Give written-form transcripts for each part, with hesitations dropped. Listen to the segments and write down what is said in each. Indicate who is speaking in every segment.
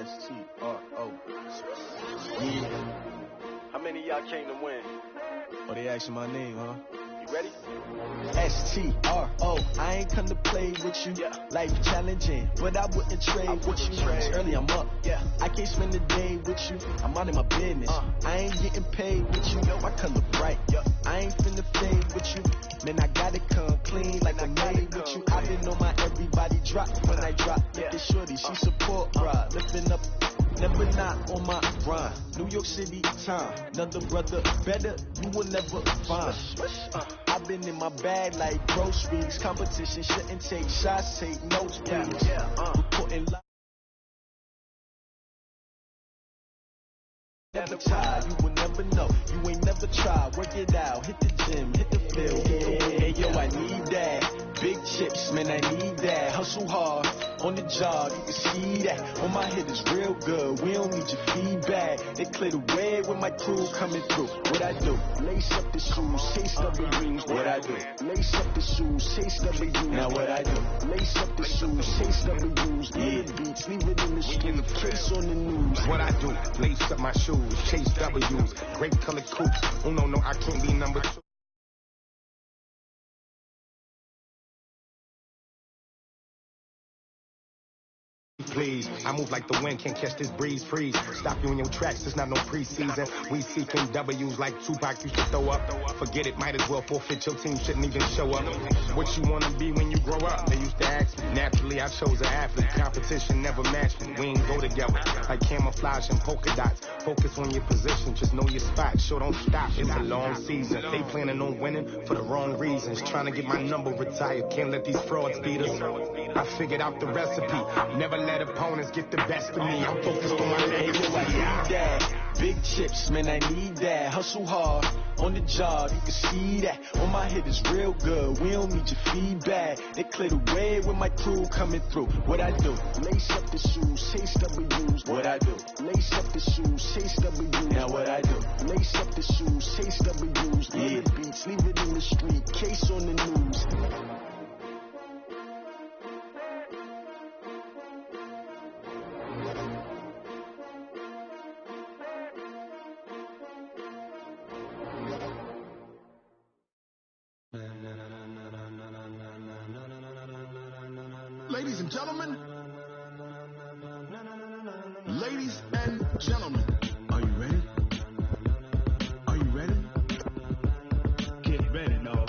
Speaker 1: S-T-R-O. Yeah.
Speaker 2: How many of y'all came to win?
Speaker 1: Oh, they asking my name, huh?
Speaker 2: You ready?
Speaker 1: S-T-R-O. I ain't come to play with you.
Speaker 2: Yeah.
Speaker 1: Life challenging, but I wouldn't trade with you. It's early, I'm up.
Speaker 2: Yeah.
Speaker 1: I can't spend the day with you. I'm out in my business. I ain't getting paid with you. My color bright.
Speaker 2: Yeah.
Speaker 1: I ain't finna fade with you. Man, I gotta come clean like I made with you. I been on my everybody drop when I drop. Look at shorty, she support, bruh. Lifting up. Never not on my grind. New York City time. Another brother better, you will never find. I've been in my bag like groceries. Competition shouldn't take shots, take notes, please. Reporting live. Never tired, you will never know. You ain't never tried. Work it out, hit the gym, hit the field. Hey, yo, I need that. Big chips, man, I need that. Hustle hard on the job, you can see that. On my head is real good, we don't need your feedback. They clear the way with my crew coming through. What I do? Lace up the shoes, chase W's. What I do? Lace up the shoes, chase W's. Now what I do? Lace up the shoes, chase W's. Yeah, beats, leave it in the street, case on the news.
Speaker 3: What I do? Lace up my shoes, chase W's. Great colored coupes. Oh no, I can't be number 2. Please, I move like the wind, can't catch this breeze, freeze. Stop you in your tracks, there's not no preseason. We seeking W's like Tupac used to throw up. Forget it, might as well forfeit, your team shouldn't even show up. What you wanna be when you grow up? They used to ask me. Naturally, I chose an athlete. Competition never matched me. We ain't go together like camouflage and polka dots. Focus on your position, just know your spot. Sure, don't stop, it's a long season. They planning on winning for the wrong reasons. Trying to get my number retired, can't let these frauds beat us. I figured out the recipe, never let opponents get the best of me. I'm focused on my legacy.
Speaker 1: I need that. Big chips, man, I need that. Hustle hard on the job, you can see that. On my head is real good, we don't need your feedback. They clear the way with my crew coming through. What I do? Lace up the shoes, chase W's. What I do? Lace up the shoes, chase W's. Now what I do? Lace up the shoes, chase W's. Yeah, beats, leave it in the street, case on the news.
Speaker 4: Ladies and gentlemen, ladies and gentlemen, are you ready? Are you ready? Get ready, no.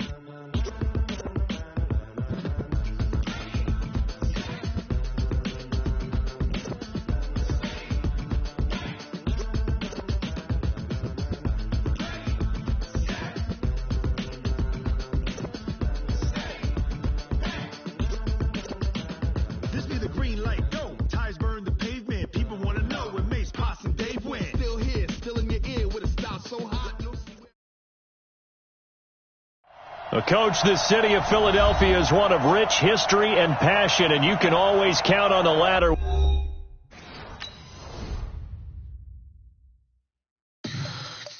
Speaker 4: This be the green light, go. Tires burn the pavement. People want to know where Mace, Posse, and Dave went. Still here, still in your ear with a style so hot.
Speaker 5: Coach, the city of Philadelphia is one of rich history and passion, and you can always count on the latter.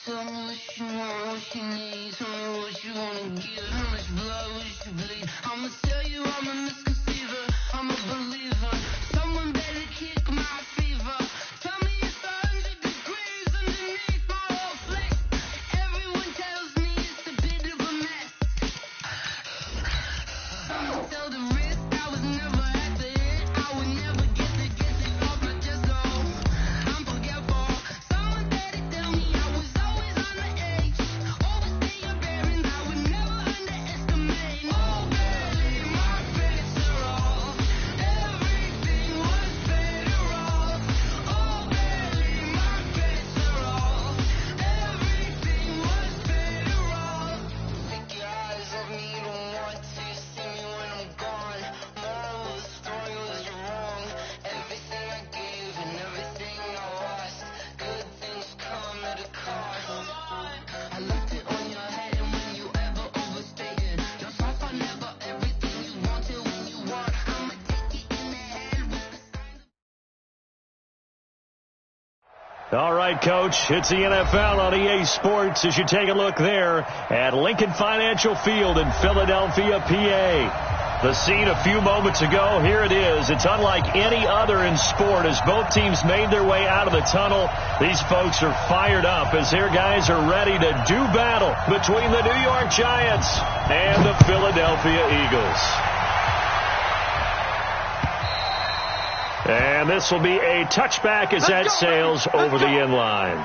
Speaker 6: Tell me what you want, what you need. Tell me what you want to give. How much blood would you bleed? I'ma tell you I'm a misconceiver. I'm a believer. Someone better kick my fever. Tell me it's 100 degrees underneath my whole flesh. Everyone tells me it's a bit of a mess. Someone tell the risk I was never at the hit. I would never get it off my chest. No, I'm forgetful. Someone better tell me I was always on the edge. Overstay your bearings, I would never underestimate. Oh, barely my face are off. Everything was better off. Oh, barely my face are off. Everything was better off. Take your eyes off me, don't want to see me when I'm gone. Moral of the story was you're wrong. Everything I gave and everything I lost. Good things come at a cost. I left it on your head, and when you ever overstay it, just off I never everything you wanted when you want. I'ma take it in the head with the signs of.
Speaker 5: All right, Coach, it's the NFL on EA Sports as you take a look there at Lincoln Financial Field in Philadelphia, PA. The scene a few moments ago, here it is. It's unlike any other in sport as both teams made their way out of the tunnel. These folks are fired up as their guys are ready to do battle between the New York Giants and the Philadelphia Eagles. And this will be a touchback as that sails over the end line.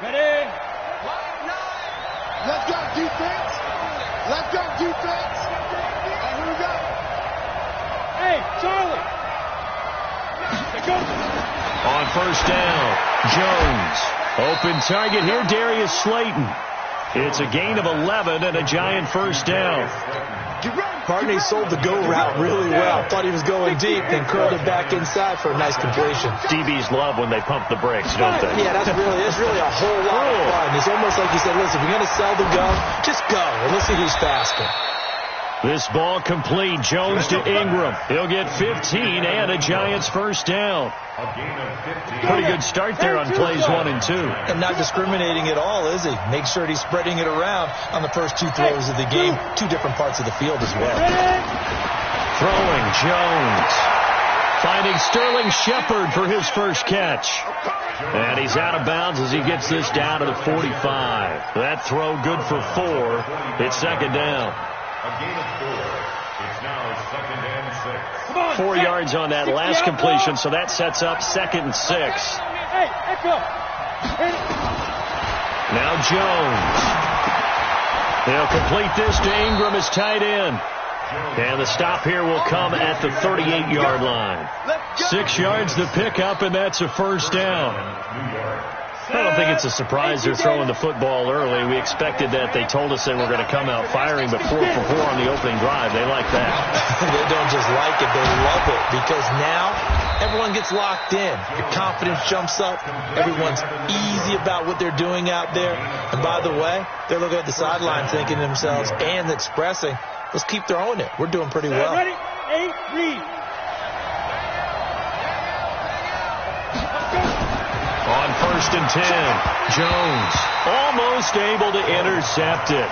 Speaker 4: Ready? Let's go, defense. Let's go, defense. And here we go. Hey, Charlie. Let's go.
Speaker 5: On first down, Jones. Open target here, Darius Slayton. It's a gain of 11 and a Giant first down.
Speaker 7: Partney sold the go route really well. Thought he was going deep, then curled it back inside for a nice completion.
Speaker 5: DBs love when they pump the brakes, don't they?
Speaker 7: Yeah, it's really a whole lot of fun. It's almost like you said, listen, if you're going to sell the go, just go, and let's see who's faster.
Speaker 5: This ball complete. Jones to Ingram. He'll get 15 and a Giants first down. Pretty good start there on plays 1 and 2.
Speaker 7: And not discriminating at all, is he? Make sure he's spreading it around on the first 2 throws of the game. 2 different parts of the field as well.
Speaker 5: Throwing Jones. Finding Sterling Shepard for his first catch. And he's out of bounds as he gets this down to the 45. That throw good for 4. It's second down.
Speaker 8: A gain of 4. It's now second and 6.
Speaker 5: 4 yards on that last completion, so that sets up second and 6. Now Jones. They'll complete this to Ingram as tight end. And the stop here will come at the 38-yard line. 6 yards to pick up, and that's a first down. I don't think it's a surprise they're throwing the football early. We expected that. They told us they were going to come out firing, but 4 for 4 on the opening drive. They like that.
Speaker 7: They don't just like it, they love it, because now everyone gets locked in. Your confidence jumps up. Everyone's easy about what they're doing out there. And by the way, they're looking at the sideline thinking to themselves and expressing, let's keep throwing it. We're doing pretty well.
Speaker 4: Ready? 8, read.
Speaker 5: On first and 10, Jones almost able to intercept it.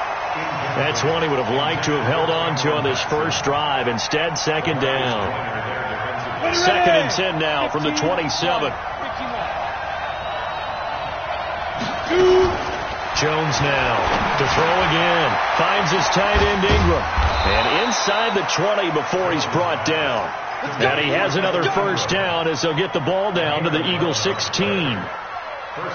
Speaker 5: That's one he would have liked to have held on to on this first drive. Instead, second down. Second and 10 now from the 27. Jones now to throw again. Finds his tight end Ingram. And inside the 20 before he's brought down. And he has another first down as they'll get the ball down to the Eagles 16.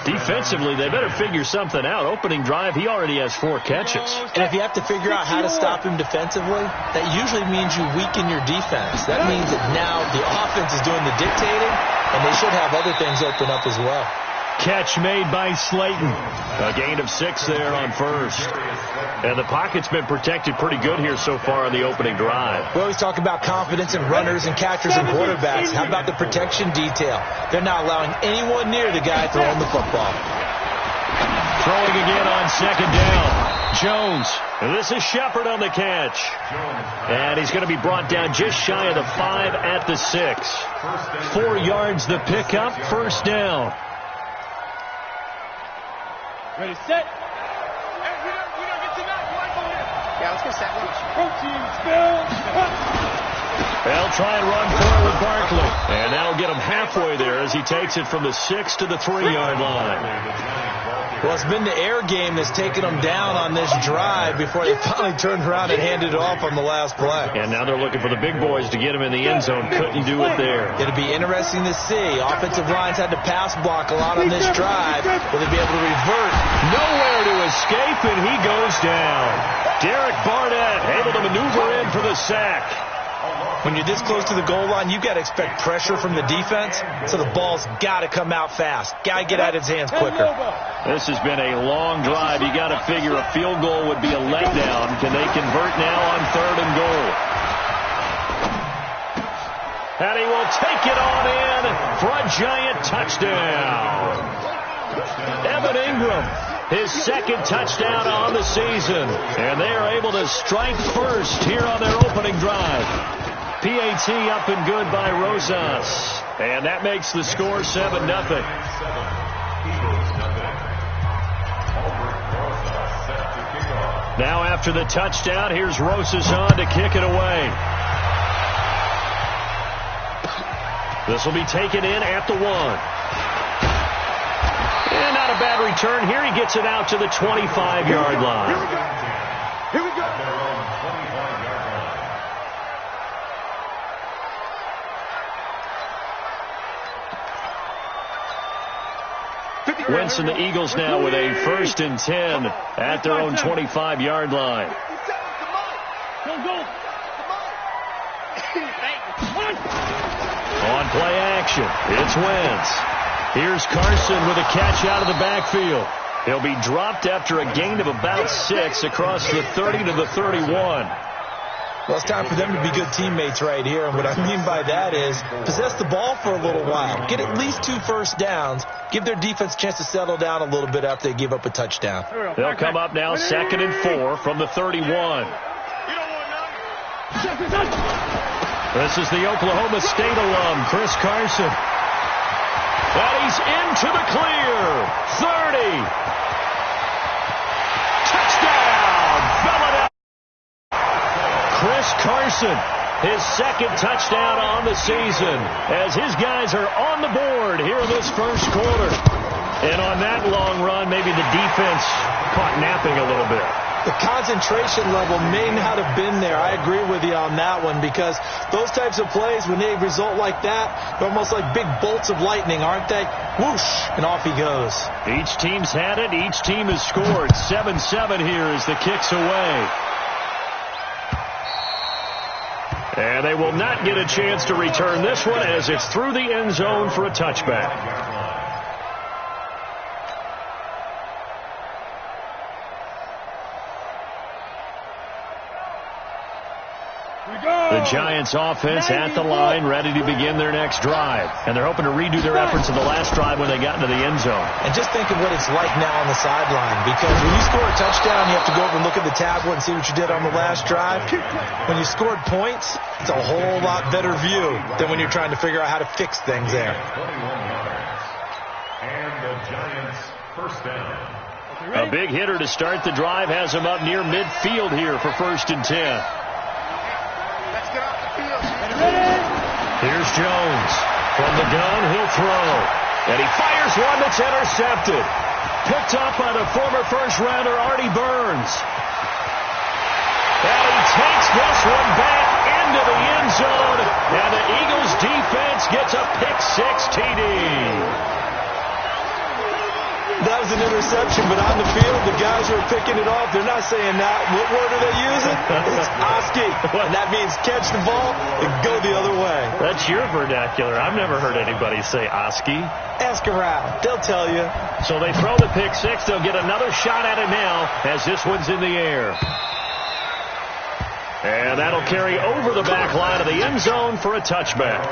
Speaker 5: Defensively, they better figure something out. Opening drive, he already has 4 catches.
Speaker 7: And if you have to figure out how to stop him defensively, that usually means you weaken your defense. That means that now the offense is doing the dictating, and they should have other things open up as well.
Speaker 5: Catch made by Slayton. A gain of 6 there on first. And the pocket's been protected pretty good here so far on the opening drive.
Speaker 7: We always talk about confidence in runners and catchers and quarterbacks. How about the protection detail? They're not allowing anyone near the guy throwing the football.
Speaker 5: Throwing again on second down. Jones. And this is Shepard on the catch. And he's going to be brought down just shy of the 5 at the 6. 4 yards the pickup, first down.
Speaker 4: Ready, set. Hey, we don't get to that. You might go there.
Speaker 9: Yeah, let's go set one.
Speaker 4: Protein spill.
Speaker 5: They'll try and run forward Barkley. And that'll get him halfway there as he takes it from the 6 to the 3-yard line.
Speaker 7: Well, it's been the air game that's taken them down on this drive before they finally turned around and handed it off on the last play.
Speaker 5: And now they're looking for the big boys to get him in the end zone. Couldn't do it there.
Speaker 7: It'll be interesting to see. Offensive lines had to pass block a lot on this drive. Will they be able to revert?
Speaker 5: Nowhere to escape, and he goes down. Derek Barnett able to maneuver in for the sack.
Speaker 7: When you're this close to the goal line, you've got to expect pressure from the defense, so the ball's got to come out fast. Got to get out of his hands quicker.
Speaker 5: This has been a long drive. You got to figure a field goal would be a letdown. Can they convert now on 3rd and goal? And he will take it on in for a Giant touchdown. Evan Ingram his second touchdown on the season. And they are able to strike first here on their opening drive. PAT up and good by Rosas. And that makes the score 7-0. Now after the touchdown, here's Rosas on to kick it away. This will be taken in at the 1. And not a bad return here. He gets it out to the 25-yard line.
Speaker 4: Here we go.
Speaker 5: Wentz and the Eagles now with a 1st and 10 at their own 25-yard line. On play action, it's Wentz. Here's Carson with a catch out of the backfield. He'll be dropped after a gain of about 6 across the 30 to the 31.
Speaker 7: Well, it's time for them to be good teammates right here. And what I mean by that is possess the ball for a little while. Get at least 2 first downs. Give their defense a chance to settle down a little bit after they give up a touchdown.
Speaker 5: They'll come up now 2nd and 4 from the 31. This is the Oklahoma State alum, Chris Carson. And he's into the clear. 30. Touchdown! Philadelphia. Chris Carson, his 2nd touchdown on the season, as his guys are on the board here in this first quarter. And on that long run, maybe the defense caught napping a little bit.
Speaker 7: The concentration level may not have been there. I agree with you on that one, because those types of plays, when they result like that, they're almost like big bolts of lightning, aren't they? Whoosh, and off he goes.
Speaker 5: Each team's had it. Each team has scored. 7-7 here as the kick's away. And they will not get a chance to return this one as it's through the end zone for a touchback. The Giants offense at the line, ready to begin their next drive. And they're hoping to redo their efforts of the last drive when they got into the end zone.
Speaker 7: And just think of what it's like now on the sideline, because when you score a touchdown, you have to go over and look at the tablet and see what you did on the last drive. When you scored points, it's a whole lot better view than when you're trying to figure out how to fix things there.
Speaker 8: 21 yards. And the Giants first down.
Speaker 5: A big hitter to start the drive has him up near midfield here for 1st and 10. Here's Jones. From the gun, he'll throw. And he fires one that's intercepted. Picked up by the former first-rounder, Artie Burns. And he takes this one back into the end zone. And the Eagles defense gets a pick-6 TD.
Speaker 7: That was an interception, but on the field, the guys who are picking it off, they're not saying that. What word are they using? It's Oski. And that means catch the ball and go the other way.
Speaker 5: That's your vernacular. I've never heard anybody say Oski.
Speaker 7: Ask around. They'll tell you.
Speaker 5: So they throw the pick-6. They'll get another shot at it now as this one's in the air. And that'll carry over the back line of the end zone for a touchback.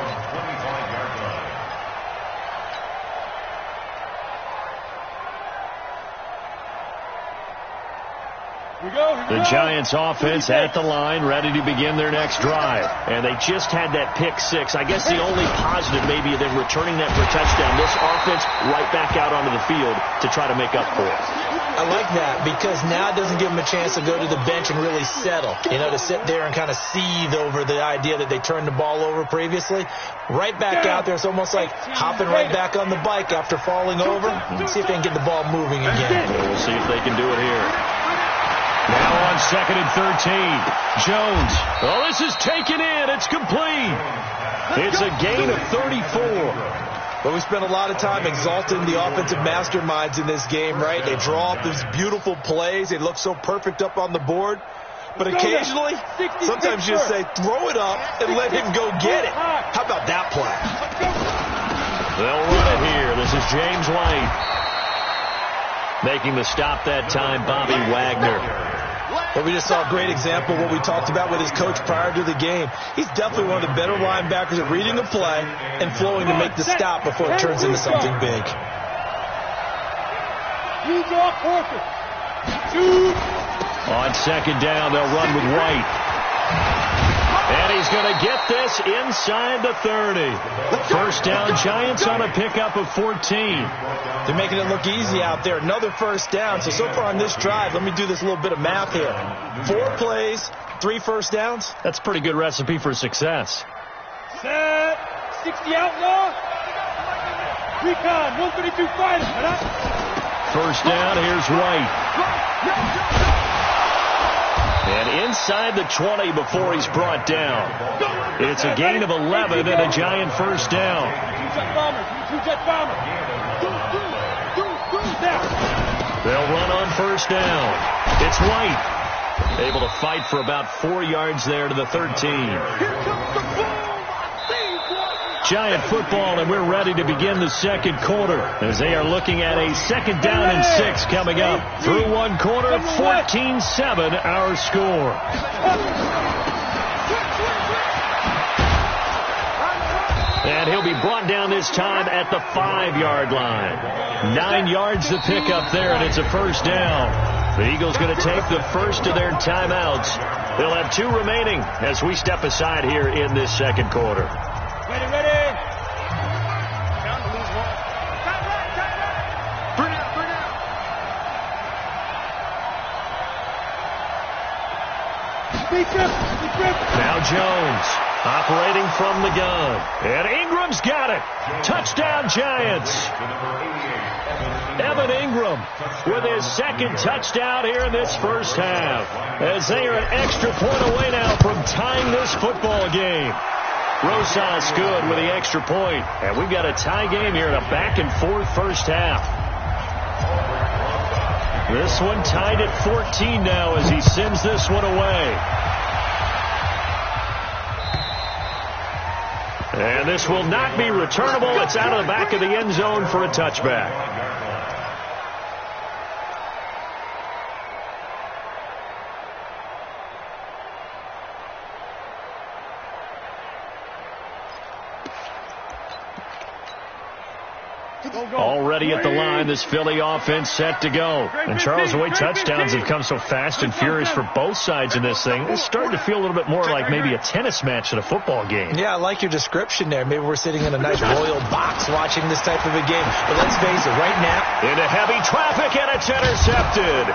Speaker 5: The Giants offense at the line, ready to begin their next drive. And they just had that pick-6. I guess the only positive maybe of them returning that for a touchdown. This offense right back out onto the field to try to make up for it.
Speaker 7: I like that, because now it doesn't give them a chance to go to the bench and really settle. You know, to sit there and kind of seethe over the idea that they turned the ball over previously. Right back out there. It's almost like hopping right back on the bike after falling over. See if they can get the ball moving again.
Speaker 5: We'll see if they can do it here. Now on 2nd and 13. Jones. Oh, this is taken in. It's complete. It's a gain of 34.
Speaker 7: But we spent a lot of time exalting the offensive masterminds in this game, right? They draw up these beautiful plays. They look so perfect up on the board. But occasionally, sometimes you just say, throw it up and let him go get it. How about that play?
Speaker 5: They'll run it here. This is James White. Making the stop that time, Bobby Wagner.
Speaker 7: But we just saw a great example of what we talked about with his coach prior to the game. He's definitely one of the better linebackers at reading a play and flowing to make the stop before it turns into something big.
Speaker 5: On second down, they'll run with White. And he's going to get this inside the 30. First down, Giants on a pickup of 14.
Speaker 7: They're making it look easy out there. Another first down. So far on this drive, let me do this little bit of math here. 4 plays, 3 first downs.
Speaker 5: That's a pretty good recipe for success.
Speaker 9: Set. 60 outlaw. Recon. 132 fighter.
Speaker 5: First down, here's White. And inside the 20 before he's brought down. It's a gain of 11 and a Giant first down. They'll run on first down. It's White. Able to fight for about 4 yards there to the 13. Giant football, and we're ready to begin the second quarter as they are looking at a second down and 6 coming up. Through one quarter, 14-7 our score. And he'll be brought down this time at the 5-yard line. 9 yards to pick up there, and it's a first down. The Eagles going to take the first of their timeouts. They'll have 2 remaining as we step aside here in this second quarter.
Speaker 9: Ready. Down to lose 1. Bring out.
Speaker 5: Now Jones operating from the gun. And Ingram's got it. Touchdown, Giants. Evan Ingram with his second touchdown here in this first half. As they are an extra point away now from tying this football game. Rosas good with the extra point. And we've got a tie game here in a back-and-forth first half. This one tied at 14 now as he sends this one away. And this will not be returnable. It's out of the back of the end zone for a touchback. Already at the line, this Philly offense set to go. And Charles, the way touchdowns have come so fast and furious for both sides in this thing, it's starting to feel a little bit more like maybe a tennis match than a football game.
Speaker 7: Yeah, I like your description there. Maybe we're sitting in a nice royal box watching this type of a game. But let's face it, right now,
Speaker 5: into heavy traffic, and it's intercepted.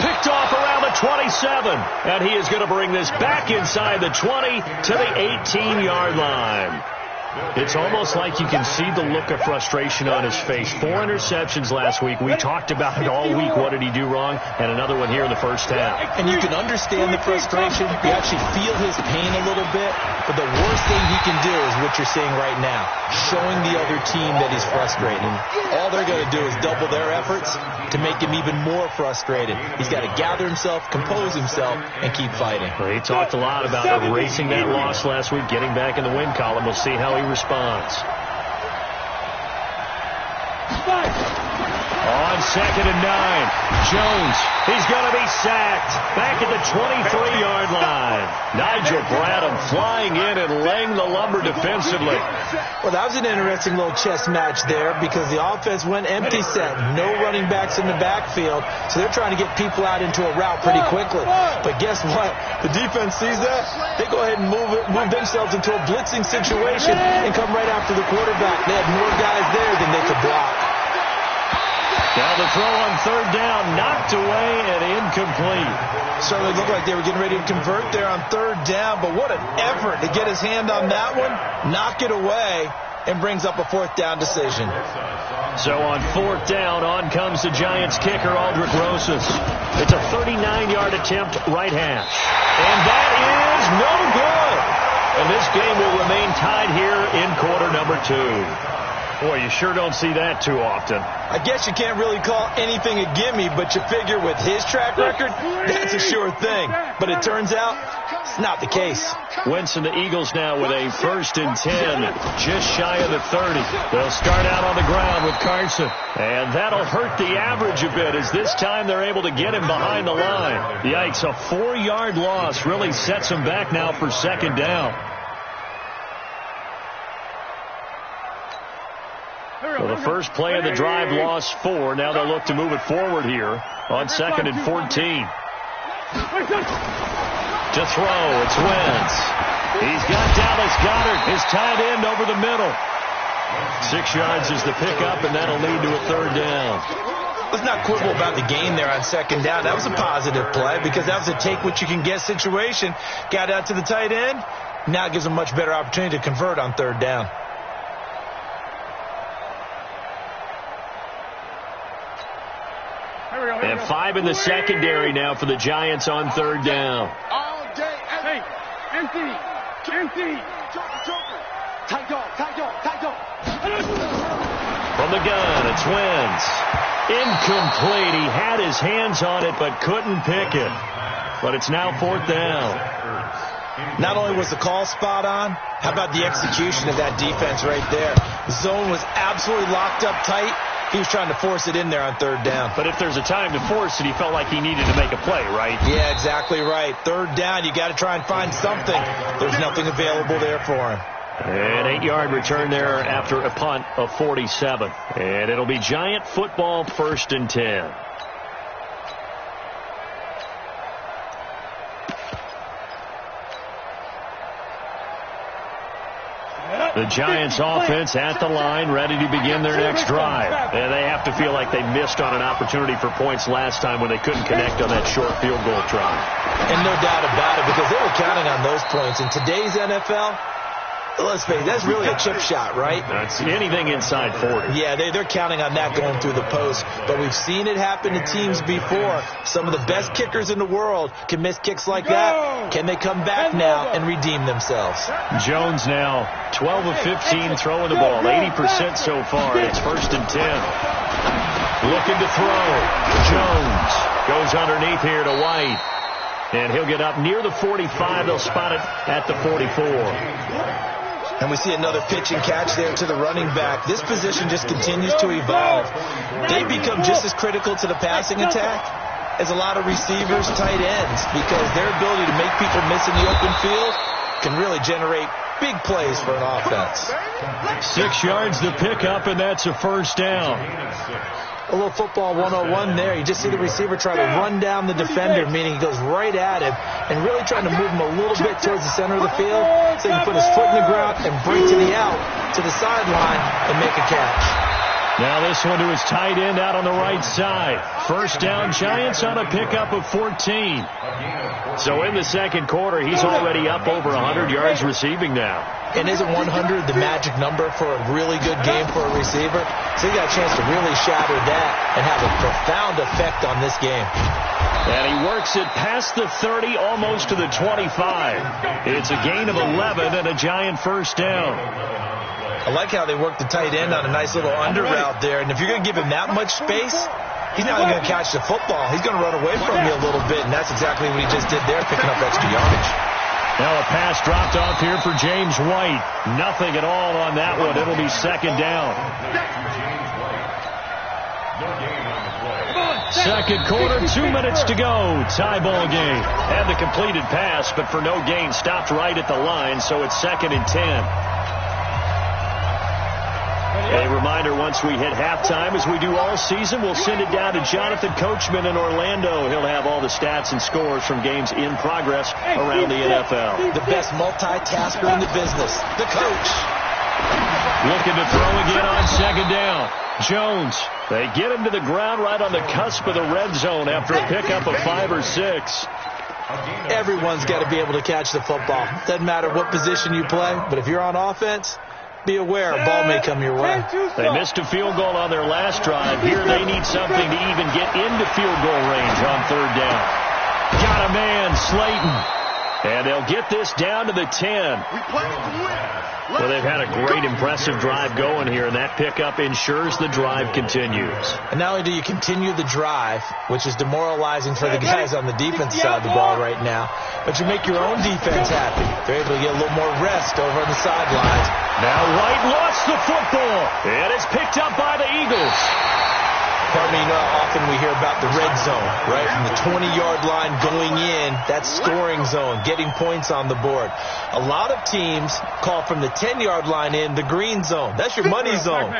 Speaker 5: Picked off around the 27. And he is going to bring this back inside the 20 to the 18-yard line. It's almost like you can see the look of frustration on his face. 4 interceptions last week. We talked about it all week. What did he do wrong? And another one here in the first half.
Speaker 7: And you can understand the frustration. You actually feel his pain a little bit. But the worst thing he can do is what you're seeing right now, showing the other team that he's frustrated. All they're going to do is double their efforts to make him even more frustrated. He's got to gather himself, compose himself, and keep fighting.
Speaker 5: Well, he talked a lot about erasing that loss last week, getting back in the win column. We'll see how he responds. On second and 9, Jones, he's going to be sacked back at the 23-yard line. Nigel Bradham flying in and laying the lumber defensively.
Speaker 7: Well, that was an interesting little chess match there because the offense went empty set. No running backs in the backfield, so they're trying to get people out into a route pretty quickly. But guess what? The defense sees that. They go ahead and move themselves into a blitzing situation and come right after the quarterback. They had more guys there than they could block.
Speaker 5: Now the throw on third down, knocked away and incomplete.
Speaker 7: Certainly looked like they were getting ready to convert there on third down, but what an effort to get his hand on that one, knock it away, and brings up a fourth down decision.
Speaker 5: So on fourth down, on comes the Giants kicker, Aldrich Rosas. It's a 39-yard attempt, right hash. And that is no good. And this game will remain tied here in quarter number 2. Boy, you sure don't see that too often.
Speaker 7: I guess you can't really call anything a gimme, but you figure with his track record, that's a sure thing. But it turns out it's not the case.
Speaker 5: Wentz and the Eagles now with a 1st and 10, just shy of the 30. They'll start out on the ground with Carson. And that'll hurt the average a bit as this time they're able to get him behind the line. Yikes, a 4-yard loss really sets him back now for second down. Well, the first play of the drive lost 4. Now they'll look to move it forward here on 2nd and 14. To throw, it's Wentz. He's got Dallas Goedert, his tight end, over the middle. 6 yards is the pickup, and that'll lead to a 3rd down.
Speaker 7: Let's not quibble about the gain there on 2nd down. That was a positive play because that was a take-what-you-can-get situation. Got out to the tight end. Now it gives them a much better opportunity to convert on 3rd down.
Speaker 5: And 5 in the secondary now for the Giants on 3rd down.
Speaker 9: Hey, empty.
Speaker 5: From the gun, it's Wentz. Incomplete. He had his hands on it but couldn't pick it. But it's now 4th down.
Speaker 7: Not only was the call spot on, how about the execution of that defense right there? The zone was absolutely locked up tight. He was trying to force it in there on 3rd down.
Speaker 5: But if there's a time to force it, he felt like he needed to make a play, right?
Speaker 7: Yeah, exactly right. 3rd down, you got to try and find something. There's nothing available there for him.
Speaker 5: An 8-yard return there after a punt of 47. And it'll be Giant football, 1st and 10. The Giants offense at the line, ready to begin their next drive. And they have to feel like they missed on an opportunity for points last time when they couldn't connect on that short field goal try.
Speaker 7: And no doubt about it, because they were counting on those points. In today's NFL, let's face it, that's really a chip shot, right?
Speaker 5: That's anything inside 40.
Speaker 7: Yeah, they're counting on that going through the post. But we've seen it happen to teams before. Some of the best kickers in the world can miss kicks like that. Can they come back now and redeem themselves?
Speaker 5: Jones now 12 of 15 throwing the ball, 80% so far. It's 1st and 10. Looking to throw. Jones goes underneath here to White. And he'll get up near the 45. They'll spot it at the 44.
Speaker 7: And we see another pitch and catch there to the running back. This position just continues to evolve. They become just as critical to the passing attack as a lot of receivers, tight ends, because their ability to make people miss in the open field can really generate big plays for an offense.
Speaker 5: 6 yards the pickup, and that's a 1st down.
Speaker 7: A little football 101 there. You just see the receiver try to run down the defender, meaning he goes right at him and really trying to move him a little bit towards the center of the field so he can put his foot in the ground and break to the out, to the sideline, and make a catch.
Speaker 5: Now this one to his tight end out on the right side. 1st down, Giants on a pickup of 14. So in the 2nd quarter, he's already up over 100 yards receiving now.
Speaker 7: And isn't 100 the magic number for a really good game for a receiver? So he got a chance to really shatter that and have a profound effect on this game.
Speaker 5: And he works it past the 30, almost to the 25. It's a gain of 11 and a Giant 1st down.
Speaker 7: I like how they work the tight end on a nice little under route there. And if you're going to give him that much space, he's not going to catch the football. He's going to run away from you a little bit, and that's exactly what he just did there, picking up extra yardage.
Speaker 5: Now a pass dropped off here for James White. Nothing at all on that one. It'll be 2nd down. 2nd quarter, 2 minutes to go. Tie ball game. Had the completed pass, but for no gain, stopped right at the line, so it's 2nd and 10. A reminder, once we hit halftime, as we do all season, we'll send it down to Jonathan Coachman in Orlando. He'll have all the stats and scores from games in progress around the NFL.
Speaker 7: The best multitasker in the business, the coach.
Speaker 5: Looking to throw again on 2nd down. Jones, they get him to the ground right on the cusp of the red zone after a pickup of 5 or 6.
Speaker 7: Everyone's got to be able to catch the football. Doesn't matter what position you play, but if you're on offense, be aware a ball may come your way.
Speaker 5: They missed a field goal on their last drive. Here they need something to even get into field goal range on 3rd down. Got a man, Slayton. And they'll get this down to the 10. Well, they've had a great, impressive drive going here, and that pickup ensures the drive continues.
Speaker 7: And not only do you continue the drive, which is demoralizing for the guys on the defensive side of the ball right now, but you make your own defense happy. They're able to get a little more rest over on the sidelines.
Speaker 5: Now White lost the football, and it's picked up by the Eagles.
Speaker 7: Department, you know how often we hear about the red zone, right? From the 20-yard line going in, that's scoring zone, getting points on the board. A lot of teams call from the 10-yard line in the green zone. That's your money zone.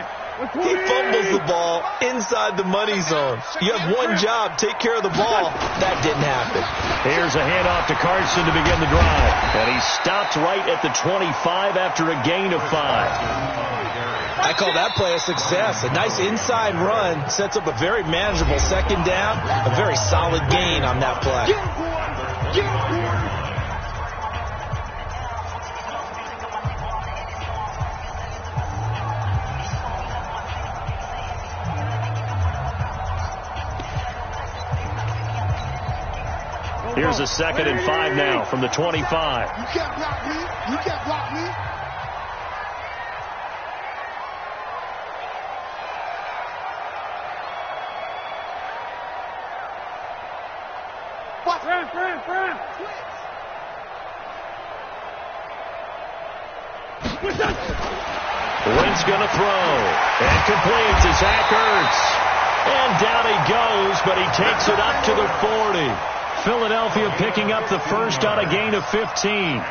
Speaker 7: He fumbles the ball inside the money zone. You have one job, take care of the ball. That didn't happen.
Speaker 5: Here's a handoff to Carson to begin the drive. And he stopped right at the 25 after a gain of 5.
Speaker 7: I call that play a success. A nice inside run sets up a very manageable second down, a very solid gain on that play.
Speaker 5: Here's a 2nd and 5 now from the 25.
Speaker 9: You can't block me. You can't block me. What? Friend.
Speaker 5: Wentz gonna throw. And complete to Zach Ertz. And down he goes, but he takes it up to the 40. Philadelphia picking up the first on a gain of 15.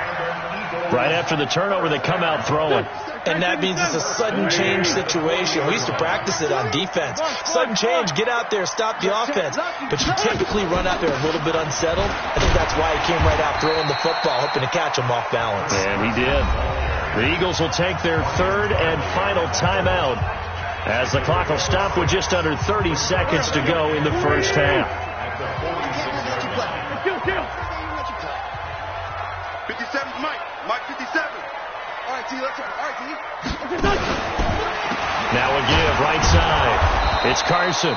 Speaker 5: Right after the turnover, they come out throwing.
Speaker 7: And that means it's a sudden change situation. We used to practice it on defense. Sudden change, get out there, stop the offense. But you typically run out there a little bit unsettled. I think that's why he came right out throwing the football, hoping to catch him off balance.
Speaker 5: And he did. The Eagles will take their 3rd and final timeout as the clock will stop with just under 30 seconds to go in the first half.
Speaker 9: 57's Mike 57. All right, T, let's go. All right, T.
Speaker 5: Now a give right side. It's Carson.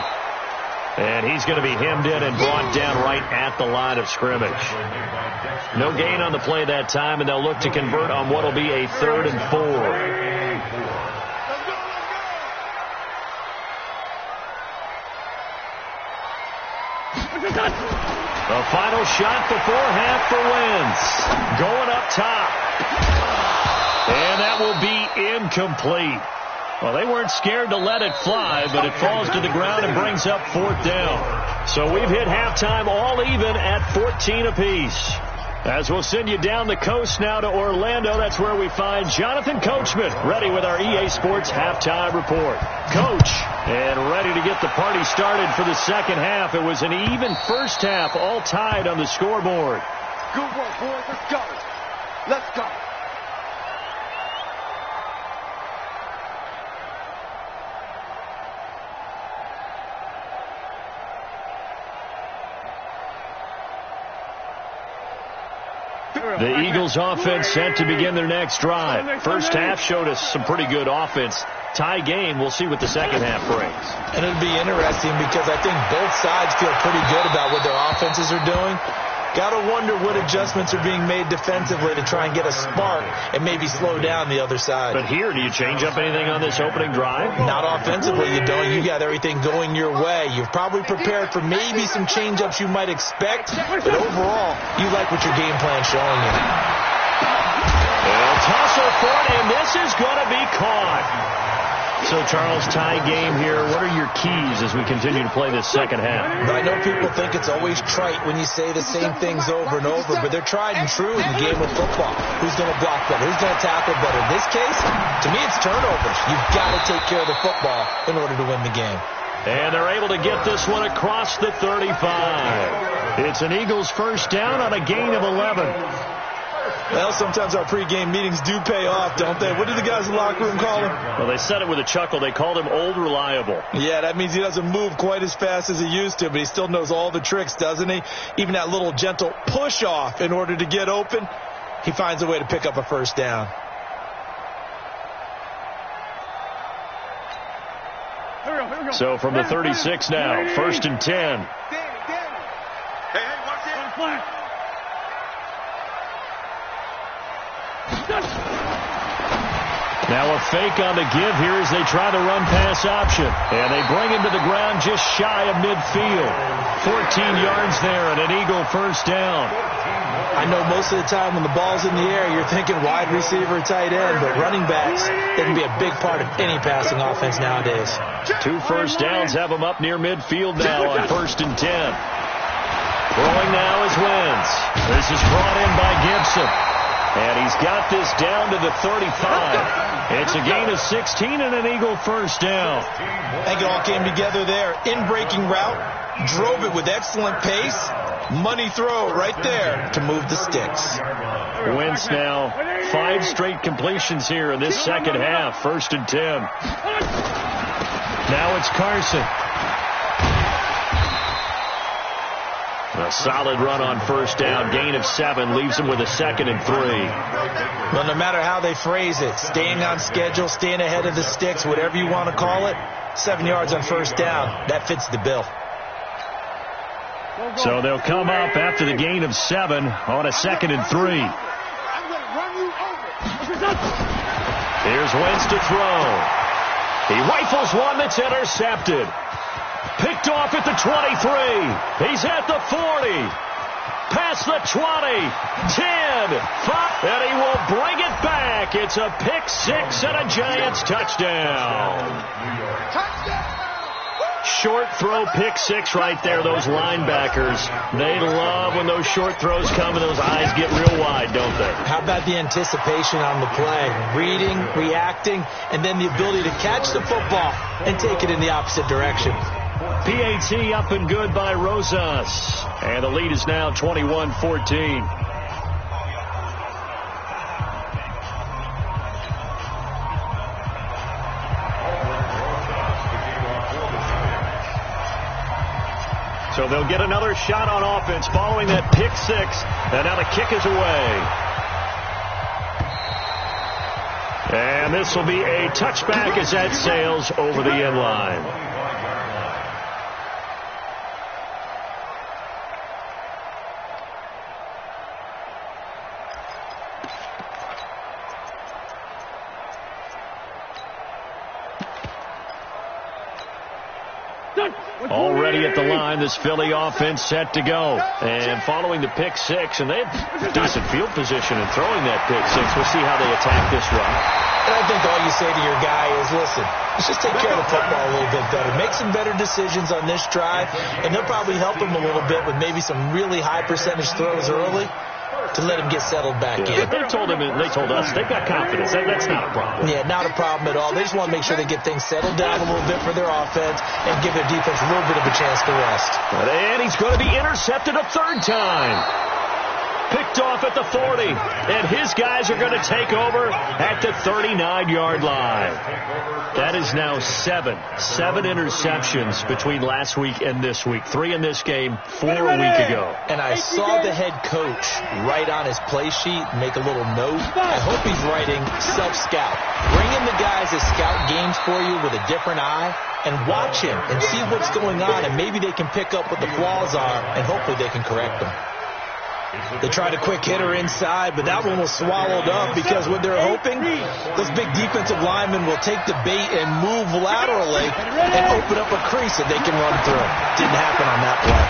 Speaker 5: And he's going to be hemmed in and brought down right at the line of scrimmage. No gain on the play that time, and they'll look to convert on what will be a 3rd and 4. The final shot before half for Wentz. Going up top. And that will be incomplete. Well, they weren't scared to let it fly, but it falls to the ground and brings up 4th down. So we've hit halftime all even at 14 apiece. As we'll send you down the coast now to Orlando, that's where we find Jonathan Coachman ready with our EA Sports halftime report. Coach, and ready to get the party started for the second half. It was an even first half, all tied on the scoreboard.
Speaker 9: Good work, boys. Let's go. Let's go.
Speaker 5: The Eagles offense set to begin their next drive. First half showed us some pretty good offense. Tie game, we'll see what the second half brings.
Speaker 7: And it'll be interesting because I think both sides feel pretty good about what their offenses are doing. Got to wonder what adjustments are being made defensively to try and get a spark and maybe slow down the other side.
Speaker 5: But here, do you change up anything on this opening drive?
Speaker 7: Not offensively, you don't. You got everything going your way. You've probably prepared for maybe some change-ups you might expect, but overall, you like what your game plan's showing you.
Speaker 5: And tussle for it, and this is going to be caught. So, Charles, tie game here. What are your keys as we continue to play this second half?
Speaker 7: I know people think it's always trite when you say the same things over and over, but they're tried and true in the game of football. Who's going to block better? Who's going to tackle better? In this case, to me, it's turnovers. You've got to take care of the football in order to win the game.
Speaker 5: And they're able to get this one across the 35. It's an Eagles first down on a gain of 11.
Speaker 7: Well, sometimes our pregame meetings do pay off, don't they? What did the guys in the locker room call him?
Speaker 5: Well, they said it with a chuckle. They called him Old Reliable.
Speaker 7: Yeah, that means he doesn't move quite as fast as he used to, but he still knows all the tricks, doesn't he? Even that little gentle push-off in order to get open, he finds a way to pick up a first down.
Speaker 5: So from the 36 now, 1st and 10.
Speaker 9: Hey, watch this.
Speaker 5: Now a fake on the give here as they try the run-pass option. And they bring him to the ground just shy of midfield. 14 yards there and an Eagle first down.
Speaker 7: I know most of the time when the ball's in the air, you're thinking wide receiver, tight end, but running backs, they can be a big part of any passing offense nowadays.
Speaker 5: 2 first downs have him up near midfield now on 1st and 10. Throwing now is Wentz. This is brought in by Gibson. And he's got this down to the 35. It's a gain of 16 and an Eagle first down.
Speaker 7: I think it all came together there. In-breaking route, drove it with excellent pace. Money throw right there to move the sticks.
Speaker 5: Wentz now 5 straight completions here in this second half. 1st and 10. Now it's Carson. A solid run on 1st down. Gain of 7 leaves him with a 2nd and 3.
Speaker 7: Well, no matter how they phrase it, staying on schedule, staying ahead of the sticks, whatever you want to call it, 7 yards on 1st down, that fits the bill.
Speaker 5: So they'll come up after the gain of 7 on a 2nd and 3. Here's Wentz to throw. He rifles one that's intercepted. Picked off at the 23. He's at the 40. Past the 20. 10. 5. And he will bring it back. It's a pick 6 and a Giants touchdown. Short throw, pick 6 right there. Those linebackers, they love when those short throws come and those eyes get real wide, don't they?
Speaker 7: How about the anticipation on the play? Reading, reacting, and then the ability to catch the football and take it in the opposite direction.
Speaker 5: PAT up and good by Rosas. And the lead is now 21-14. So they'll get another shot on offense following that pick 6. And now the kick is away. And this will be a touchback as that sails over the end line. Already at the line, this Philly offense set to go. And following the pick 6, and they have decent field position in throwing that pick 6. We'll see how they attack this run.
Speaker 7: And I think all you say to your guy is, listen, let's just take care of the football a little bit better. Make some better decisions on this drive, and they'll probably help him a little bit with maybe some really high percentage throws early to let him get settled back in.
Speaker 5: But they told him, and they told us, they've got confidence. That's not a problem.
Speaker 7: Yeah, not a problem at all. They just want to make sure they get things settled down a little bit for their offense and give their defense a little bit of a chance to rest.
Speaker 5: And he's going to be intercepted a 3rd time. Picked off at the 40. And his guys are going to take over at the 39-yard line. That is now 7 interceptions between last week and this week. 3 in this game, 4 a week ago.
Speaker 7: And I saw the head coach write on his play sheet, make a little note. I hope he's writing self-scout. Bring in the guys that scout games for you with a different eye and watch him and see what's going on, and maybe they can pick up what the flaws are, and hopefully they can correct them. They tried a quick hitter inside, but that one was swallowed up because what they're hoping, those big defensive linemen will take the bait and move laterally and open up a crease that they can run through. Didn't happen on that play.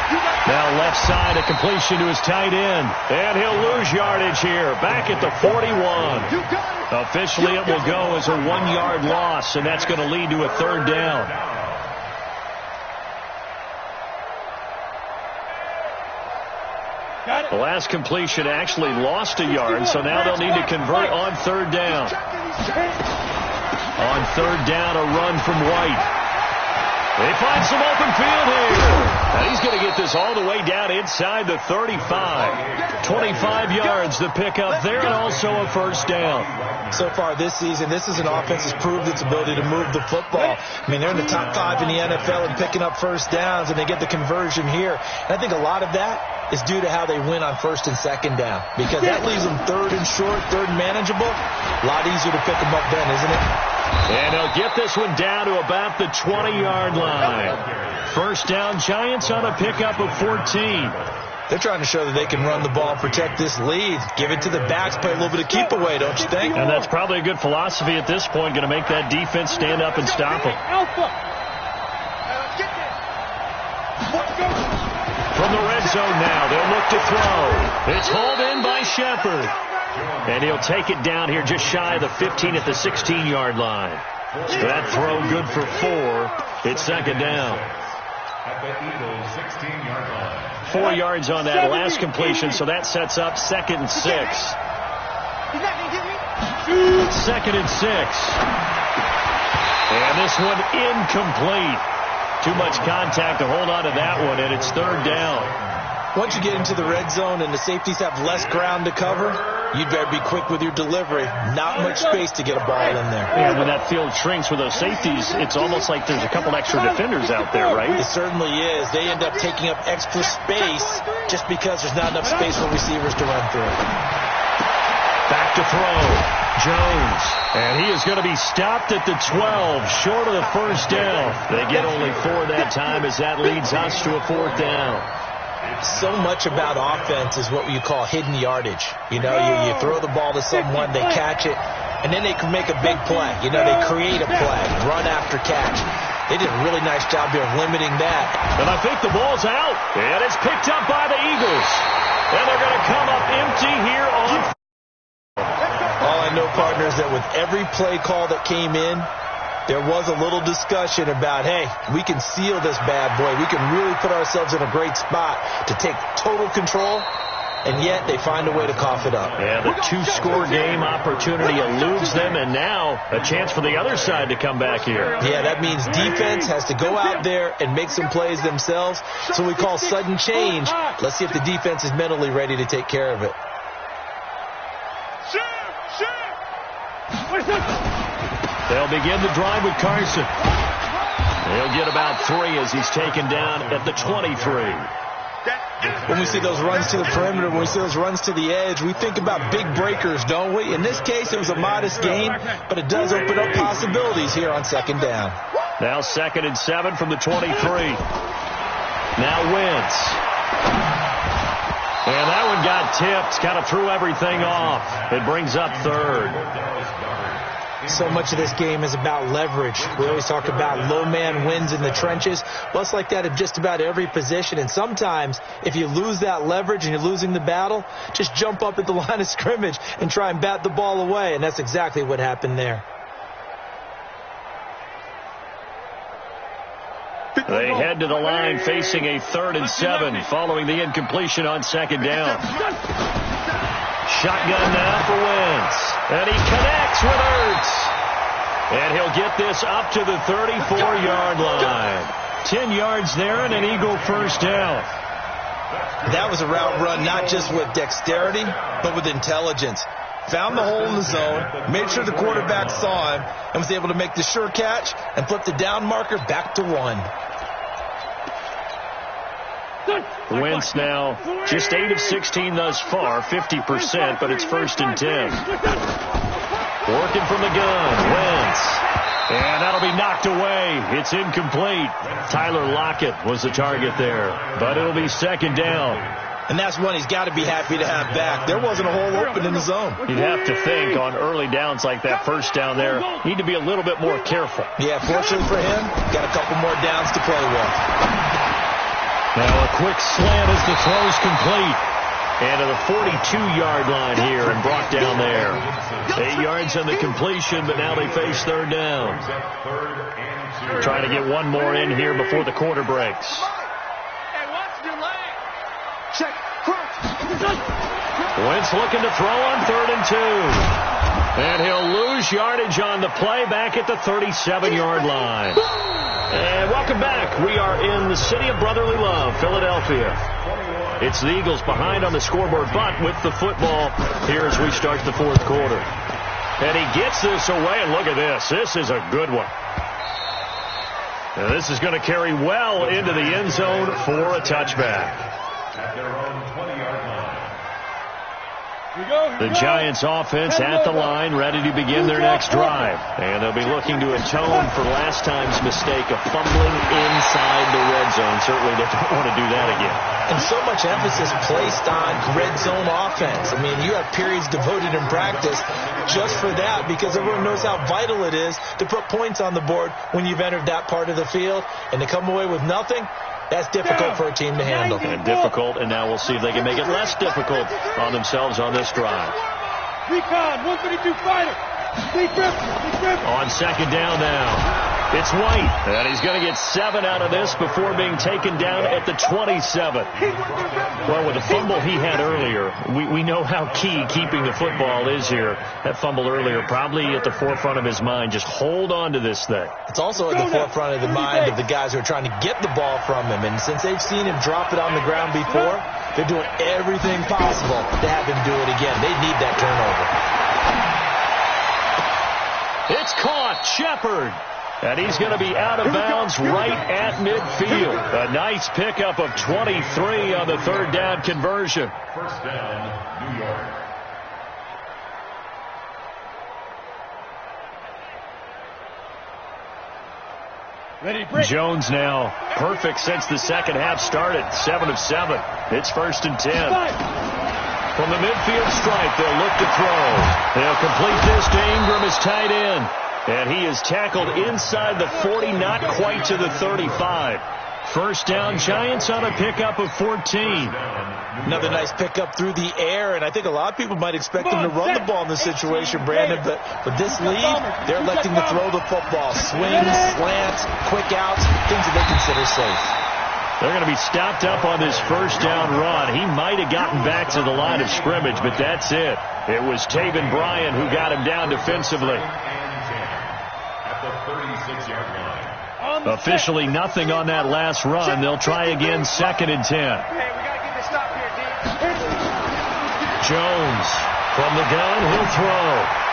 Speaker 5: Now left side, a completion to his tight end. And he'll lose yardage here, back at the 41. Officially, it will go as a 1-yard loss, and that's going to lead to a 3rd down. The last completion actually lost a yard, so now they'll need to convert on 3rd down. On 3rd down, a run from White. They find some open field here. And he's going to get this all the way down inside the 35. 25 yards to pick up there, and also a 1st down.
Speaker 7: So far this season, this is an offense that's proved its ability to move the football. I mean, they're in the top 5 in the NFL and picking up 1st downs, and they get the conversion here. And I think a lot of that is due to how they win on 1st and 2nd down, because that leaves them 3rd and short, 3rd and manageable. A lot easier to pick them up then, isn't it?
Speaker 5: And he'll get this one down to about the 20-yard line. 1st down, Giants on a pickup of 14.
Speaker 7: They're trying to show that they can run the ball and protect this lead. Give it to the backs, play a little bit of keep away, don't you think?
Speaker 5: And that's probably a good philosophy at this point, going to make that defense stand up and stop them. From the red zone now, they'll look to throw. It's hauled in by Shepard. And he'll take it down here just shy of the 15 at the 16-yard line. So that throw good for 4. It's second down.
Speaker 8: At the Eagles' 16-yard line.
Speaker 5: 4 yards on that last completion, so that sets up 2nd and 6.
Speaker 6: He's not going to get me.
Speaker 5: 2nd and 6. And this one incomplete. Too much contact to hold on to that one, and it's 3rd down.
Speaker 7: Once you get into the red zone and the safeties have less ground to cover, you'd better be quick with your delivery. Not much space to get a ball in there.
Speaker 5: And when that field shrinks with those safeties, it's almost like there's a couple extra defenders out there, right?
Speaker 7: It certainly is. They end up taking up extra space just because there's not enough space for receivers to run through.
Speaker 5: Back to throw. Jones. And he is going to be stopped at the 12, short of the 1st down. They get only 4 that time as that leads us to a 4th down.
Speaker 7: So much about offense is what you call hidden yardage. You know, you throw the ball to someone, they catch it, and then they can make a big play. You know, they create a play, run after catch. They did a really nice job here of limiting that.
Speaker 5: And I think the ball's out, and it's picked up by the Eagles. And they're going to come up empty here on.
Speaker 7: All I know, partner, is that with every play call that came in, there was a little discussion about, hey, we can seal this bad boy. We can really put ourselves in a great spot to take total control, and yet they find a way to cough it up.
Speaker 5: Yeah, the 2-score game opportunity eludes them, and now a chance for the other side to come back here.
Speaker 7: Yeah, that means defense has to go out there and make some plays themselves. So we call sudden change. Let's see if the defense is mentally ready to take care of it.
Speaker 5: They'll begin the drive with Carson. He'll get about 3 as he's taken down at the 23.
Speaker 7: When we see those runs to the perimeter, when we see those runs to the edge, we think about big breakers, don't we? In this case, it was a modest gain, but it does open up possibilities here on 2nd down.
Speaker 5: Now 2nd and 7 from the 23. Now Wentz. And that one got tipped, kind of threw everything off. It brings up 3rd.
Speaker 7: So much of this game is about leverage. We always talk about low man wins in the trenches. Well, it's like that at just about every position. And sometimes, if you lose that leverage and you're losing the battle, just jump up at the line of scrimmage and try and bat the ball away. And that's exactly what happened there.
Speaker 5: They head to the line facing a 3rd and 7 following the incompletion on 2nd down. Shotgun now for Wentz. And he connects with Ertz. And he'll get this up to the 34-yard line. 10 yards there and an Eagle 1st down.
Speaker 7: That was a route run not just with dexterity, but with intelligence. Found the hole in the zone, made sure the quarterback saw him, and was able to make the sure catch and flip the down marker back to 1.
Speaker 5: Wentz now just 8 of 16 thus far, 50%, but it's 1st and 10. Working from the gun, Wentz. And that'll be knocked away. It's incomplete. Tyler Lockett was the target there, but it'll be 2nd down.
Speaker 7: And that's one he's got to be happy to have back. There wasn't a hole open in the zone.
Speaker 5: You'd have to think on early downs like that 1st down there, need to be a little bit more careful.
Speaker 7: Yeah, fortunately for him, got a couple more downs to play with.
Speaker 5: Now a quick slant as the throw's complete. And to the 42-yard line here and brought down there. 8 yards on the completion, but now they face 3rd down. Trying to get one more in here before the quarter breaks. Wentz looking to throw on 3rd and 2. And he'll lose yardage on the play back at the 37-yard line. And welcome back. We are in the city of brotherly love, Philadelphia. It's the Eagles behind on the scoreboard, but with the football here as we start the 4th quarter. And he gets this away, and look at this. This is a good one. Now this is going to carry well into the end zone for a touchback.
Speaker 8: At their own 20-yard line.
Speaker 5: The Giants offense at the line, ready to begin their next drive. And they'll be looking to atone for last time's mistake of fumbling inside the red zone. Certainly they don't want to do that again.
Speaker 7: And so much emphasis placed on red zone offense. I mean, you have periods devoted in practice just for that because everyone knows how vital it is to put points on the board when you've entered that part of the field. And to come away with nothing, That's difficult for a team to handle.
Speaker 5: And difficult, and now we'll see if they can make it less difficult on themselves on this drive.
Speaker 4: Recon, 132 fighter.
Speaker 5: On second down now. It's White, and he's going to get 7 out of this before being taken down at the 27. Well, with the fumble he had earlier, we know how key keeping the football is here. That fumble earlier probably at the forefront of his mind. Just hold on to this thing.
Speaker 7: It's also at the forefront of the mind of the guys who are trying to get the ball from him. And since they've seen him drop it on the ground before, they're doing everything possible to have him do it again. They need that turnover.
Speaker 5: It's caught. Shepard. And he's going to be out of bounds right at midfield. A nice pickup of 23 on the third down conversion.
Speaker 8: First down, New York.
Speaker 5: Jones now perfect since the second half started. 7 of 7. It's 1st and 10. From the midfield stripe, they'll look to throw. They'll complete this to Ingram as tight end. And he is tackled inside the 40, not quite to the 35. First down, Giants on a pickup of 14.
Speaker 7: Another nice pickup through the air, and I think a lot of people might expect him to run the ball in this situation, Brandon, but with this lead, they're electing to throw the football. Swings, slants, quick outs, things that they consider safe.
Speaker 5: They're going to be stopped up on this first down run. He might have gotten back to the line of scrimmage, but that's it. It was Taven Bryan who got him down defensively.
Speaker 8: At the 36-yard line.
Speaker 5: Officially nothing on that last run. They'll try again, 2nd and 10.
Speaker 2: Hey, we got to get this stop here, D.
Speaker 5: Jones from the gun, he'll throw.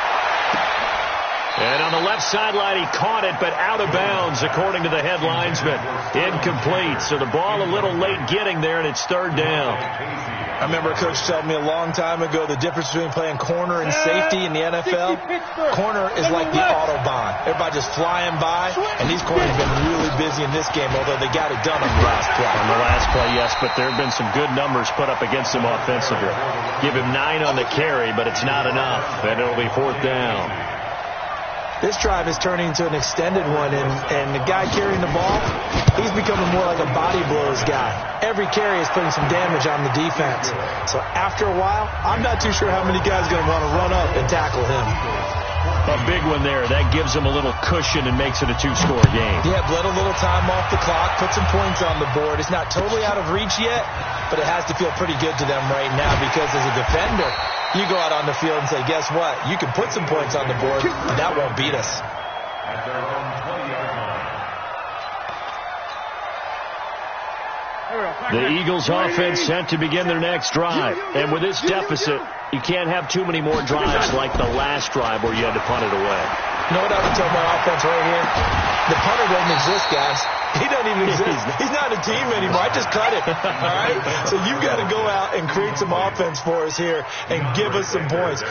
Speaker 5: And on the left sideline, he caught it, but out of bounds, according to the head linesman. Incomplete, so the ball a little late getting there, and it's 3rd down.
Speaker 7: I remember a coach telling me a long time ago the difference between playing corner and safety in the NFL. Corner is like the Autobahn. Everybody just flying by, and these corners have been really busy in this game, although they got it done on the last play.
Speaker 5: On the last play, yes, but there have been some good numbers put up against him offensively. Give him 9 on the carry, but it's not enough, and it'll be 4th down.
Speaker 7: This drive is turning into an extended one, and the guy carrying the ball, he's becoming more like a body blows guy. Every carry is putting some damage on the defense. So after a while, I'm not too sure how many guys are going to want to run up and tackle him.
Speaker 5: A big one there. That gives him a little cushion and makes it a 2-score game.
Speaker 7: Yeah, bled a little time off the clock, put some points on the board. It's not totally out of reach yet, but it has to feel pretty good to them right now because as a defender, you go out on the field and say, guess what? You can put some points on the board, and that won't beat us.
Speaker 8: At their own 20-yard line.
Speaker 5: The Eagles offense set to begin their next drive. And with this deficit, you can't have too many more drives like the last drive where you had to punt it away.
Speaker 7: You know what I would tell my offense right here? The punter doesn't exist, guys. He doesn't even exist. He's not a team anymore. I just cut it. All right? So you've got to go out and create some offense for us here and give us some points.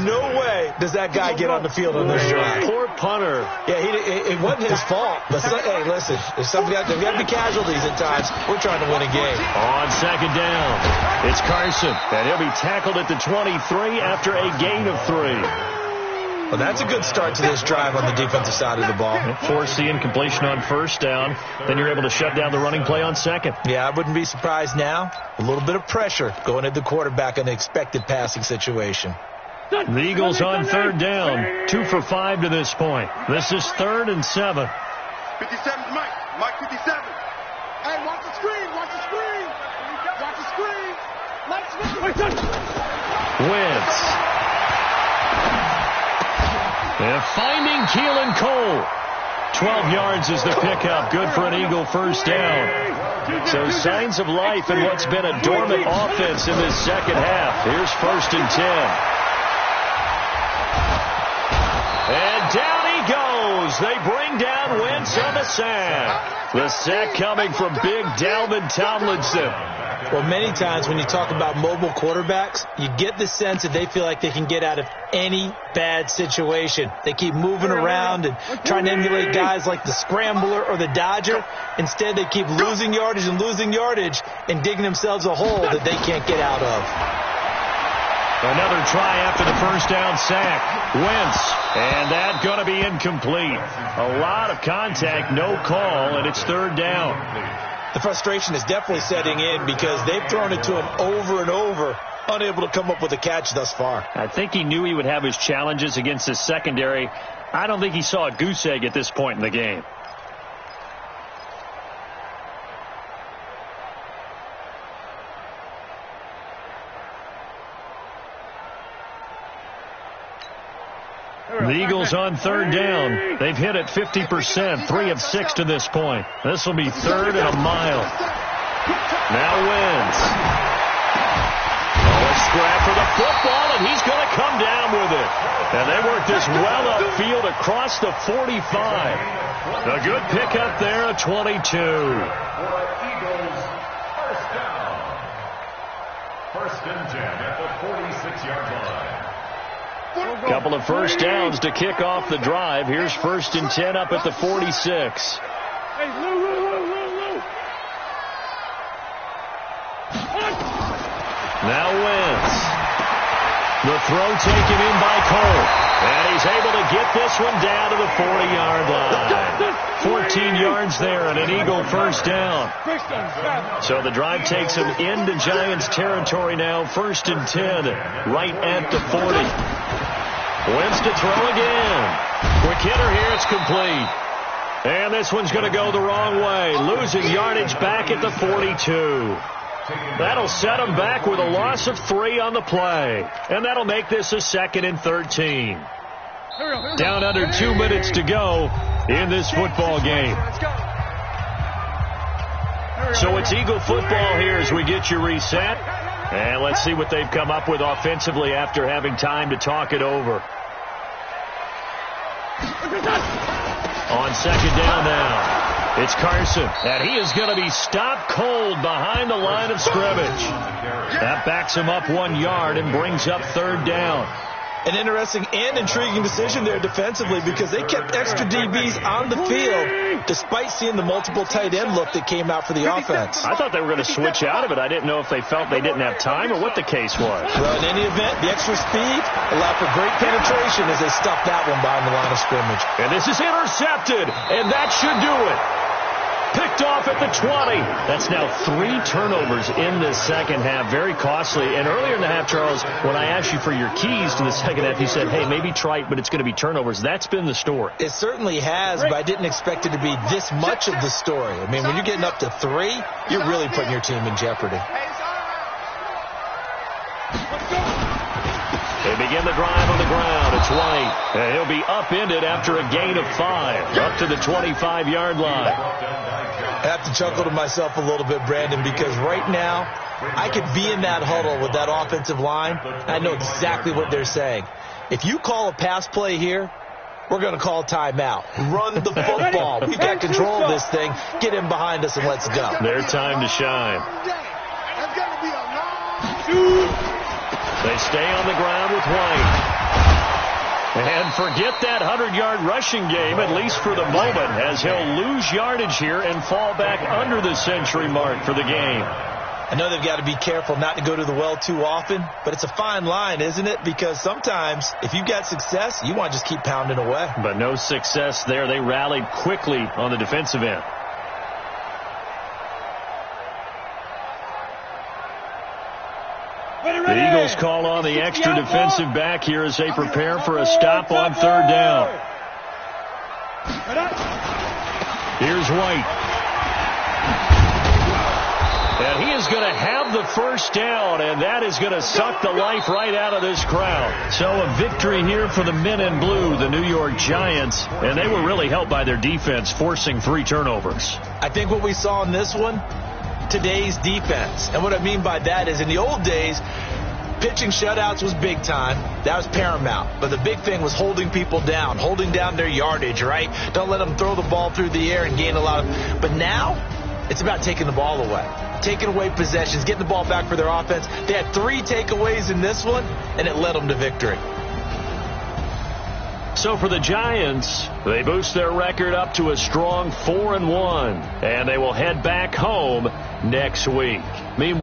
Speaker 7: No way does that guy get on the field on this drive.
Speaker 5: Poor punter.
Speaker 7: Yeah, it wasn't his fault. But hey, listen, there's got to be casualties at times. We're trying to win a game.
Speaker 5: On second down, it's Carson, and he'll be tackled at the 23 after a gain of 3.
Speaker 7: Well, that's a good start to this drive on the defensive side of the ball.
Speaker 5: Force the incompletion on first down. Then you're able to shut down the running play on second.
Speaker 7: Yeah, I wouldn't be surprised now. A little bit of pressure going at the quarterback in an expected passing situation.
Speaker 5: The Eagles on 3rd down. 2 for 5 to this point. This is 3rd and 7.
Speaker 9: 57's Mike. Mike 57.
Speaker 4: Hey, watch the screen. Watch the screen. Watch the screen.
Speaker 5: Wentz. And finding Keelan Cole. 12 yards is the pickup. Good for an Eagle first down. So signs of life in what's been a dormant offense in this second half. Here's 1st and 10. And down he goes. They bring down Wentz on the sack. The sack coming from big Dalvin Tomlinson.
Speaker 7: Well, many times when you talk about mobile quarterbacks, you get the sense that they feel like they can get out of any bad situation. They keep moving around and trying to emulate guys like the Scrambler or the Dodger. Instead, they keep losing yardage and digging themselves a hole that they can't get out of.
Speaker 5: Another try after the first down sack. Wentz, and that's going to be incomplete. A lot of contact, no call, and it's 3rd down.
Speaker 7: The frustration is definitely setting in because they've thrown it to him over and over, unable to come up with a catch thus far.
Speaker 5: I think he knew he would have his challenges against his secondary. I don't think he saw a goose egg at this point in the game. The Eagles on third down. They've hit it 50%, 3 of 6 to this point. This will be third and a mile. Now Wentz. A scrap for the football, and he's going to come down with it. And they work this well upfield across the 45. A good pickup there at 22.
Speaker 8: For Eagles, first down. First and 10 at the 46-yard line.
Speaker 5: Couple of first downs to kick off the drive. Here's first and 10 up at the 46. Now Wentz. The throw taken in by Cole. And he's able to get this one down to the 40-yard line. 14 yards there and an Eagle first down. So the drive takes him into Giants territory now. First and 10 right at the 40. Wentz to throw again. Quick hitter here. It's complete. And this one's going to go the wrong way. Losing yardage back at the 42. That'll set him back with a loss of 3 on the play. And that'll make this a second and 13. Down under 2 minutes to go in this football game. So it's Eagle football here as we get you reset. And let's see what they've come up with offensively after having time to talk it over. On second down now. It's Carson, and he is going to be stopped cold behind the line of scrimmage. That backs him up 1 yard and brings up third down.
Speaker 7: An interesting and intriguing decision there defensively because they kept extra DBs on the field despite seeing the multiple tight end look that came out for the offense.
Speaker 5: I thought they were going to switch out of it. I didn't know if they felt they didn't have time or what the case was.
Speaker 7: Well, in any event, the extra speed allowed for great penetration as they stuffed that one behind the line of scrimmage.
Speaker 5: And this is intercepted, and that should do it. Picked off at the 20. That's now 3 turnovers in this second half. Very costly. And earlier in the half, Charles, when I asked you for your keys to the second half, you said, hey, maybe try it, but it's going to be turnovers. That's been the story.
Speaker 7: It certainly has, but I didn't expect it to be this much of the story. I mean, when you're getting up to 3, you're really putting your team in jeopardy.
Speaker 5: They begin the drive on the ground. It's White. And he'll be upended after a gain of 5. Up to the 25-yard line.
Speaker 7: I have to chuckle to myself a little bit, Brandon, because right now I could be in that huddle with that offensive line. I know exactly what they're saying. If you call a pass play here, we're going to call timeout. Run the football. We've got control of this thing. Get in behind us and let's go.
Speaker 5: Their time to shine. They stay on the ground with White. And forget that 100-yard rushing game, at least for the moment, as he'll lose yardage here and fall back under the century mark for the game.
Speaker 7: I know they've got to be careful not to go to the well too often, but it's a fine line, isn't it? Because sometimes if you've got success, you want to just keep pounding away. But
Speaker 5: no success there. They rallied quickly on the defensive end. The Eagles call on the extra defensive back here as they prepare for a stop on third down. Here's White. And he is going to have the first down, and that is going to suck the life right out of this crowd. So a victory here for the men in blue, the New York Giants, and they were really helped by their defense, forcing 3 turnovers.
Speaker 7: I think what we saw in this one, today's defense. And what I mean by that is in the old days, pitching shutouts was big time. That was paramount. But the big thing was holding people down, holding down their yardage, right? Don't let them throw the ball through the air and gain a lot of... But now, it's about taking the ball away. Taking away possessions, getting the ball back for their offense. They had 3 takeaways in this one, and it led them to victory.
Speaker 5: So for the Giants, they boost their record up to a strong 4-1, and they will head back home next week. Meanwhile,